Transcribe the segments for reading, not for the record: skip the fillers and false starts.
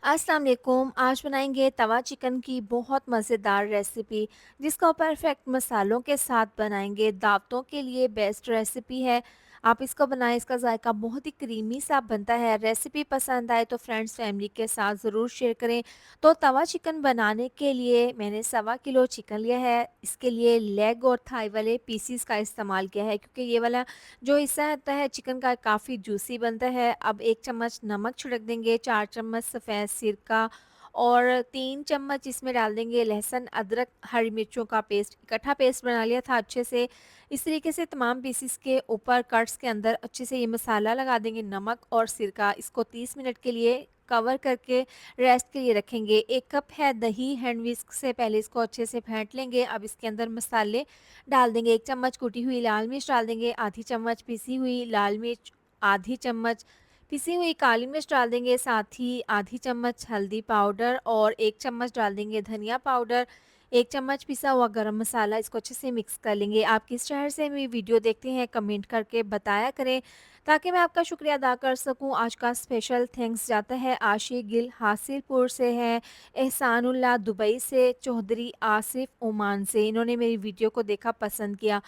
अस्सलाम वालेकुम। आज बनाएंगे तवा चिकन की बहुत मज़ेदार रेसिपी जिसको परफेक्ट मसालों के साथ बनाएंगे। दावतों के लिए बेस्ट रेसिपी है। आप इसको बनाएं, इसका जायका बहुत ही क्रीमी सा बनता है। रेसिपी पसंद आए तो फ्रेंड्स फैमिली के साथ ज़रूर शेयर करें। तो तवा चिकन बनाने के लिए मैंने 1.25 किलो चिकन लिया है। इसके लिए लेग और थाई वाले पीसीस का इस्तेमाल किया है क्योंकि ये वाला जो हिस्सा होता है चिकन का काफ़ी जूसी बनता है। अब 1 चम्मच नमक छिड़क देंगे, 4 चम्मच सफ़ेद सिरका और 3 चम्मच इसमें डाल देंगे लहसुन, अदरक, हरी मिर्चों का पेस्ट। इकट्ठा पेस्ट बना लिया था अच्छे से। इस तरीके से तमाम पीसेस के ऊपर कट्स के अंदर अच्छे से ये मसाला लगा देंगे, नमक और सिरका। इसको 30 मिनट के लिए कवर करके रेस्ट के लिए रखेंगे। 1 कप है दही, हैंड विस्क से पहले इसको अच्छे से फेंट लेंगे। अब इसके अंदर मसाले डाल देंगे। 1 चम्मच कुटी हुई लाल मिर्च डाल देंगे, आधी चम्मच पिसी हुई लाल मिर्च, आधी चम्मच पिसी हुई काली मिर्च डाल देंगे, साथ ही आधी चम्मच हल्दी पाउडर और 1 चम्मच डाल देंगे धनिया पाउडर, 1 चम्मच पिसा हुआ गरम मसाला। इसको अच्छे से मिक्स कर लेंगे। आप किस शहर से मेरी वीडियो देखते हैं कमेंट करके बताया करें ताकि मैं आपका शुक्रिया अदा कर सकूं। आज का स्पेशल थैंक्स जाता है आशिक गिल हासिलपुर से है, एहसानुल्लाह दुबई से, चौधरी आसिफ ओमान से। इन्होंने मेरी वीडियो को देखा, पसंद किया।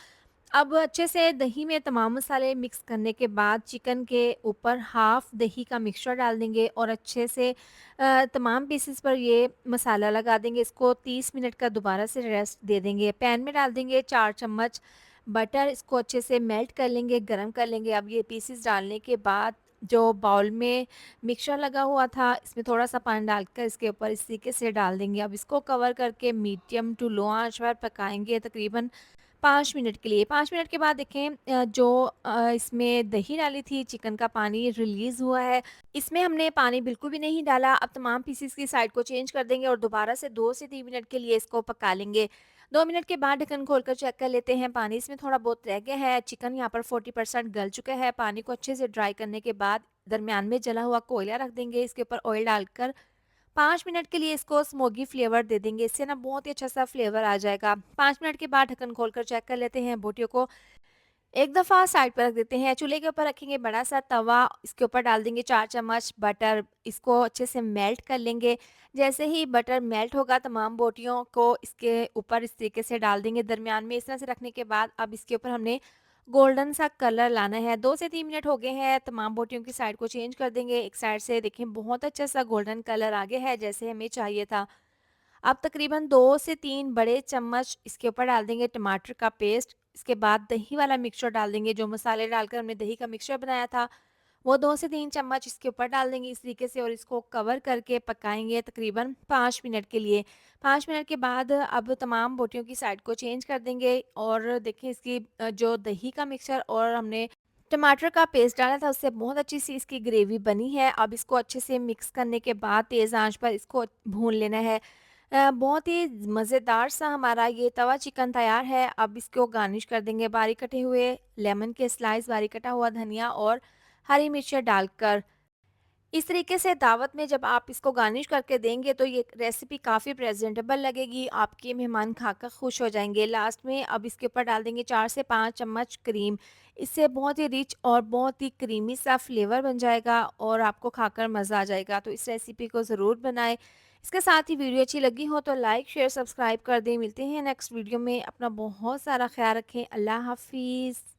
अब अच्छे से दही में तमाम मसाले मिक्स करने के बाद चिकन के ऊपर हाफ दही का मिक्सचर डाल देंगे और अच्छे से तमाम पीसेस पर ये मसाला लगा देंगे। इसको 30 मिनट का दोबारा से रेस्ट दे देंगे। पैन में डाल देंगे 4 चम्मच बटर, इसको अच्छे से मेल्ट कर लेंगे, गरम कर लेंगे। अब ये पीसेस डालने के बाद जो बाउल में मिक्सचर लगा हुआ था इसमें थोड़ा सा पानी डालकर इसके ऊपर इस तरीके से डाल देंगे। अब इसको कवर करके मीडियम टू लो आंच पर पकाएंगे तकरीबन 5 मिनट के लिए। 5 मिनट के बाद देखें इसमें दही डाली थी, चिकन का पानी रिलीज़ हुआ है। इसमें हमने पानी बिल्कुल भी नहीं डाला। अब तमाम पीसेस की साइड को चेंज कर देंगे और दोबारा से 2 से 3 मिनट के लिए इसको पका लेंगे। 2 मिनट के बाद ढक्कन खोलकर चेक कर लेते हैं, पानी इसमें थोड़ा बहुत रह गया है। चिकन यहाँ पर 40% गल चुका है। पानी को अच्छे से ड्राई करने के बाद दरमियान में जला हुआ कोयला रख देंगे। इसके ऊपर ऑयल डालकर 5 मिनट के लिए इसको स्मोकी फ्लेवर दे देंगे। इससे ना बहुत ही अच्छा सा फ्लेवर आ जाएगा। 5 मिनट के बाद ढक्कन खोलकर चेक कर लेते हैं। बोटियों को एक दफ़ा साइड पर रख देते हैं। चूल्हे के ऊपर रखेंगे बड़ा सा तवा, इसके ऊपर डाल देंगे 4 चम्मच बटर, इसको अच्छे से मेल्ट कर लेंगे। जैसे ही बटर मेल्ट होगा तमाम बोटियों को इसके ऊपर इस तरीके से डाल देंगे दरमियान में। इस तरह से रखने के बाद अब इसके ऊपर हमने गोल्डन सा कलर लाना है। 2 से 3 मिनट हो गए हैं, तमाम बोटियों की साइड को चेंज कर देंगे। एक साइड से देखें बहुत अच्छा सा गोल्डन कलर आ गया है जैसे हमें चाहिए था। अब तकरीबन 2 से 3 बड़े चम्मच इसके ऊपर डाल देंगे टमाटर का पेस्ट। इसके बाद दही वाला मिक्सचर डाल देंगे, जो मसाले डालकर हमने दही का मिक्सचर बनाया था, वो 2 से 3 चम्मच इसके ऊपर डाल देंगे इस तरीके से और इसको कवर करके पकाएँगे तकरीबन 5 मिनट के लिए। 5 मिनट के बाद अब तमाम बोटियों की साइड को चेंज कर देंगे और देखिए इसकी जो दही का मिक्सचर और हमने टमाटर का पेस्ट डाला था उससे बहुत अच्छी सी इसकी ग्रेवी बनी है। अब इसको अच्छे से मिक्स करने के बाद तेज़ आंच पर इसको भून लेना है। बहुत ही मज़ेदार सा हमारा ये तवा चिकन तैयार है। अब इसको गार्निश कर देंगे बारीक कटे हुए लेमन के स्लाइस, बारीक कटा हुआ धनिया और हरी मिर्च डालकर। इस तरीके से दावत में जब आप इसको गार्निश करके देंगे तो ये रेसिपी काफ़ी प्रेजेंटेबल लगेगी, आपके मेहमान खाकर खुश हो जाएंगे। लास्ट में अब इसके ऊपर डाल देंगे 4 से 5 चम्मच क्रीम। इससे बहुत ही रिच और बहुत ही क्रीमी सा फ्लेवर बन जाएगा और आपको खाकर मज़ा आ जाएगा। तो इस रेसिपी को ज़रूर बनाएं। इसके साथ ही वीडियो अच्छी लगी हो तो लाइक शेयर सब्सक्राइब कर दें। मिलते हैं नेक्स्ट वीडियो में। अपना बहुत सारा ख्याल रखें। अल्लाह हाफिज़।